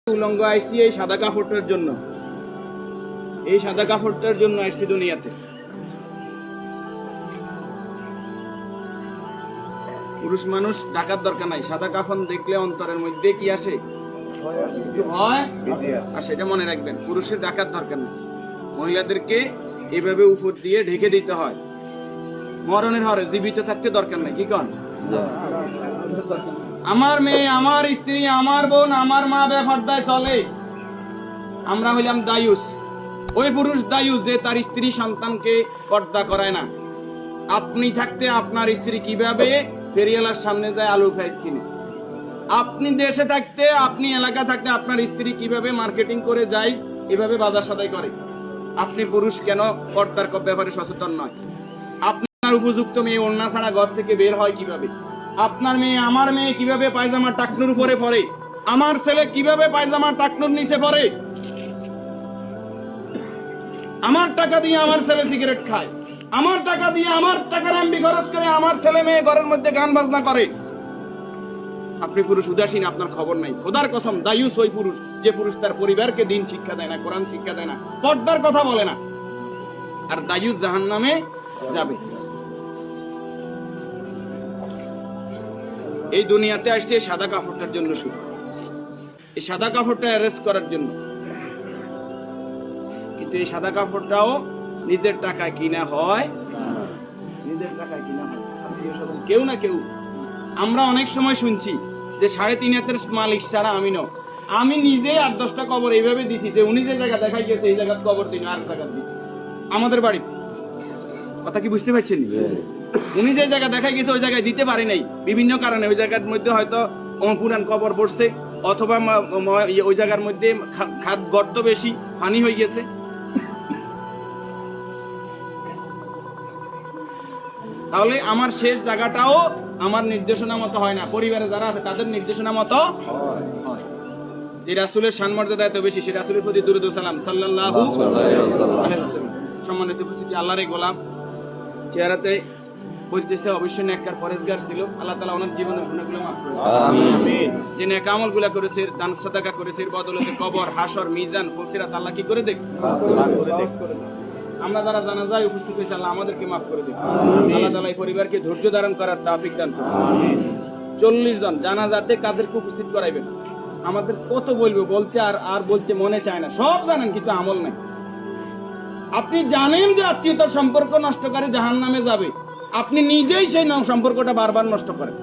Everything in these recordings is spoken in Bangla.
উলঙ্গ আইসি এই সাদা কাপড়টার জন্য, এই সাদা কাপড়টার জন্য আইসি দুনিয়াতে। পুরুষ মানুষ ঢাকার দরকার নাই, সাদা কাফন দেখলে অন্তরের মধ্যে কি আসে, হয়। আর সেটা মনে রাখবেন, পুরুষের ঢাকার দরকার নাই, মহিলাদেরকে এভাবে উপর দিয়ে ঢেকে দিতে হয়। মরণের হরে জীবিত থাকতে দরকার নাই। কি কন? আমার মেয়ে, আমার স্ত্রী, আমার বোন, আমার মা বেপরদায় চলে, আমরা হইলাম দায়ুস। ওই পুরুষ দায়ুস যে তার স্ত্রী সন্তানকে পর্দা করায় না। আপনি থাকতে আপনার স্ত্রী কিভাবে ফেরিওয়ালার সামনে যায় আলু ফ্রাইস কিনে, আপনি দেশে থাকতে, আপনি এলাকা থাকতে আপনার স্ত্রী কিভাবে মার্কেটিং করে যায়, এভাবে বাজার সদাই করে, আপনি পুরুষ কেন পর্দার ব্যাপারে সচেতন নয়? আপনার উপযুক্ত মেয়ে ওড়না ছাড়া ঘর থেকে বের হয় কিভাবে? আপনার মেয়ে, আমার মেয়ে কিভাবে পায়জামা টাকনুর উপরে পরে? আমার ছেলে কিভাবে পায়জামা টাকনুর নিচে পরে? আমার টাকা দিয়ে আমার ছেলে সিগারেট খায়, আমার টাকা দিয়ে, আমার টাকার এমবি খরচ করে আমার ছেলে মেয়ে ঘরের মধ্যে গান বাজনা করে। আপনি পুরুষ উদাসীন, আপনার খবর নাই। খোদার কসম, দায়ুস ওই পুরুষ যে পুরুষ তার পরিবারকে দিন শিক্ষা দেয় না, কোরআন শিক্ষা দেয় না, পর্দার কথা বলে না। আর দায়ুস জাহান্নামে যাবে। এই দুনিয়াতে আসছে সাদা কাপড়টার জন্য, শুধু এই সাদা কাপড়টা অ্যারেস্ট করার জন্য। কিন্তু এই সাদা কাপড়টাও নিজের টাকায় কিনা হয়, নিজের টাকায় কিনা হয়। কেউ না কেউ, আমরা অনেক সময় শুনছি যে 3.5 হাতের মালিক ছাড়া আমি ন, আমি নিজে 8-10টা কবর এইভাবে দিছি যে উনি যে জায়গা দেখাই গেছে এই জায়গায় কবর দিন, আর জায়গা দিন আমাদের বাড়িতে। কথা কি বুঝতে পারছেন? উনি যে জায়গা দেখাই গেছে ওই জায়গায় দিতে পারি নাই বিভিন্ন কারণে। ওই জায়গার মধ্যে হয়তো পুরান কবর পড়ছে, অথবা ওই জায়গার মধ্যে খাদ গর্ত বেশি, পানি হয়ে গেছে। তাহলে আমার শেষ জায়গাটাও আমার নির্দেশনা মতো হয় না, পরিবারে যারা আছে তাদের নির্দেশনা মতো হয়। যে রাসূলের শানমর্যাদা এত বেশি, সে রাসূলের প্রতি দুরূদ ও সালাম সাল্লাল্লাহু আলাইহি ওয়াসাল্লাম। সম্মানিত উপস্থিতি, আল্লাহরই গোলাম চেহারাতে বলতেছে অবশ্যই নেককার পরেজগার ছিল। আল্লাহ তাআলা ওনার জীবনের গুনাহগুলো মাফ করে দেন, আমিন। যে নেক আমলগুলো করেছে, দান সাদাকা করেছে, এর বদৌলতে কবর, হাসর, মিজান, ফুলসিরাত আল্লাহ কি করে দেখ, করে দেন। আমরা যারা জানাজায় উপস্থিত হয়েছে আল্লাহ আমাদেরকে মাফ করে দেন। আল্লাহ তাআলা এই পরিবারকে ধৈর্য ধারণ করার তৌফিক দান করুন, আমিন। 40 জন জানাজাতে কাদেরকে উপস্থিত করাইবেন? আমাদের কত বলবো, বলতে আর বলতে মনে চায় না। সব জানেন কিন্তু আমল নাই। আপনি জানেন যে আত্মীয়তার সম্পর্ক নষ্ট করে জাহান্নামে যাবে, আপনি নিজেই সেই সম্পর্কটা বারবার নষ্ট করেন।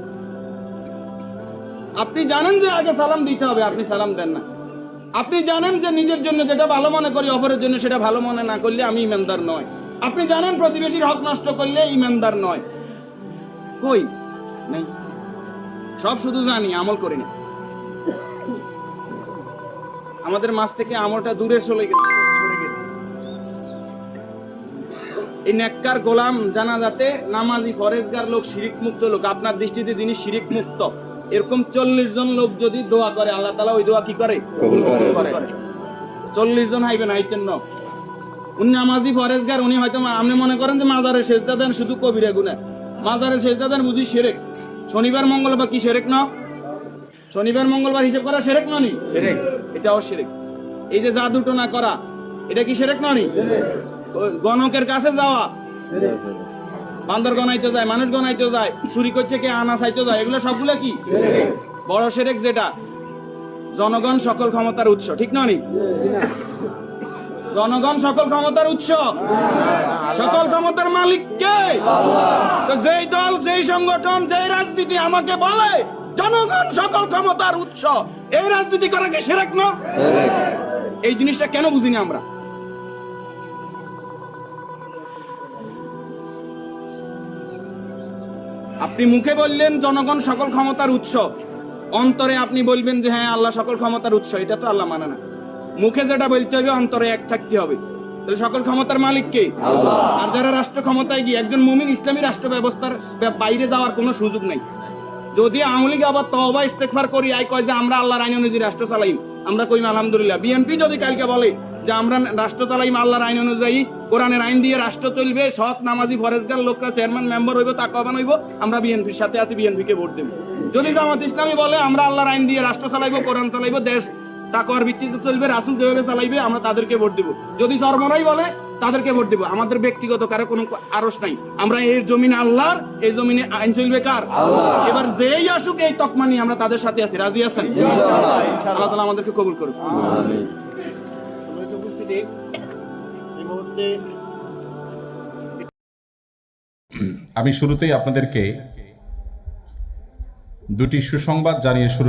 আপনি জানেন যে আগে সালাম দিতে হবে, আপনি সালাম দেন না। আপনি জানেন যে নিজের জন্য যেটা ভালো মনে করি অপরের জন্য সেটা ভালো মনে না করলে আমি ইমানদার নয়। আপনি জানেন প্রতিবেশীর হক নষ্ট করলে ইমানদার নয়। কই নাই, সব শুধু জানি, আমল করি না। আমাদের মাঝ থেকে আমলটা দূরে সরে গেছে। এই নেককার গোলাম জানাজাতে নামাজি পরেজগার লোক, শিরিক মুক্ত লোক, আপনার দৃষ্টিতে যিনি শিরিক মুক্ত, এরকম 40 জন লোক যদি দোয়া করে আল্লাহ তাআলা ওই দোয়া কি করে? কবুল করে। 40 জন হাইবেন, আইতেন না। উনি নামাজি পরেজগার, উনি হয়তো আপনি মনে করেন যে মাজারে সেজদা দেন শুধু কবিরা গুনাহ, মাজারে সেজদা দেন বুঝি শিরক। শনিবার মঙ্গলবার কি শিরক না? শনিবার মঙ্গলবার হিসাব করা শিরক নয়? শিরক, এটাও শিরক। এই যে জাদু টোনা করা, এটা কি শিরক নয়? গণকের কাছে যাওয়া, বান্দর গনাইতে যায়, মানুষ গনাইতে যায়, চুরি করছে কে, আনা চাইতে যায়, এগুলো সবগুলো কি বড় শিরক? যেটা জনগণ সকল ক্ষমতার উৎস, ঠিক নয়? জনগণ সকল ক্ষমতার উৎস, সকল ক্ষমতার মালিক কে? তো যেই দল, যেই সংগঠন, যেই রাজনীতি আমাকে বলে জনগণ সকল ক্ষমতার উৎস, এই রাজনীতি করা কি শিরক না? এই জিনিসটা কেন বুঝিনি আমরা? আপনি মুখে বললেন জনগণ সকল ক্ষমতার উৎস, অন্তরে আপনি বলবেন যে হ্যাঁ আল্লাহ সকল ক্ষমতার উৎস, এটা তো আল্লাহ মানে না। মুখে যেটা বলতে হবে অন্তরে এক থাকতে হবে। তাহলে সকল ক্ষমতার মালিক কে? আল্লাহ। আর যারা রাষ্ট্র ক্ষমতায় গিয়ে, একজন মুমিন ইসলামী রাষ্ট্র ব্যবস্থার বাইরে যাওয়ার কোনো সুযোগ নাই। যদি আওয়ামী লীগ আবার তওবা ইস্তেগফার করি আই কয় যে আমরা আল্লাহর আইন অনুযায়ী রাষ্ট্র চালাইম, আমরা কইম আলহামদুলিল্লাহ। বিএনপি যদি কালকে বলে যে আমরা রাষ্ট্র চালাইম আল্লাহর আইন অনুযায়ী, কোরআনের আইন দিয়ে রাষ্ট্র চলবে, সৎ নামাজি ফরেজগার লোকরা চেয়ারম্যান মেম্বার হইব, তাকওয়াবান হইব, আমরা বিএনপির সাথে আছি, বিএনপি কে ভোট দেব। যদি জামাত ইসলামী বলে আমরা আল্লাহর আইন দিয়ে রাষ্ট্র চালাইবো, কোরআন চালাইবো, দেশ তাকওয়ার ভিত্তিতে চলবে, রাসূল যেভাবে চালাইবে আমরা তাদেরকে ভোট দিব। যদি চরমরাই বলে তাদেরকে ভোট দিব। আমাদের ব্যক্তিগত কারো কোনো আরস নাই। আমরা এই জমিন আল্লাহর, এই জমিনে আইন চলবে কার? এবার যেই আসুক এই তকমা নিয়ে আমরা তাদের সাথে আছি। রাজি আছেন? আল্লাহ তাআলা আমাদেরকে কবুল করুন। আমিন। উপস্থিতি এই মুহূর্তে আমি শুরুতেই আপনাদেরকে দুটি সুসংবাদ জানিয়ে শুরু